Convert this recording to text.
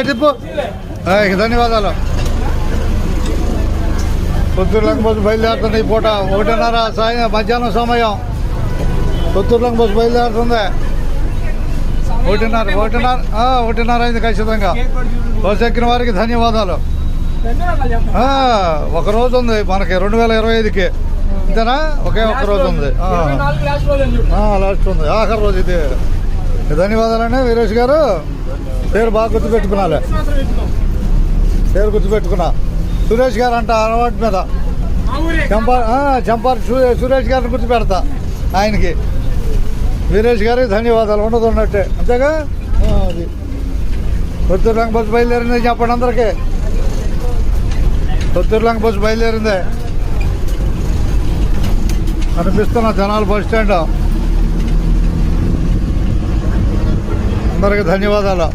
చెప్పు. ధన్యవాదాలు. కొత్తూరు లంక బస్సు బయలుదేరుతుంది ఈ పూట 1:30 మధ్యాహ్నం సమయం. కొత్తూరు లంక బస్సు బయలుదేరుతుంది 1:30 అయింది ఖచ్చితంగా. బస్సు ఎక్కిన వారికి ధన్యవాదాలు. ఒక రోజు ఉంది మనకి 2025కి, అంతేనా? ఒకే ఒక్క రోజు ఉంది, లాస్ట్ ఉంది, ఆఖరి రోజు ఇది. ధన్యవాదాలండి వీరేష్ గారు. పేరు బాగా గుర్తుపెట్టుకున్నాలే, పేరు గుర్తుపెట్టుకున్నా. సురేష్ గారు అంట అలవాటు మీద చంపారు సురేష్ గారిని గుర్తుపెడతా ఆయనకి. వీరేష్ గారికి ధన్యవాదాలు. ఉండదు ఉన్నట్టే, అంతేగా. అది కొత్తూరు లంక బస్సు బయలుదేరింది చెప్పండి అందరికీ. కొత్తూరు లంక బస్సు బయలుదేరింది కనిపిస్తున్న జనాలు బస్ స్టాండ్. అందరికీ ధన్యవాదాలు.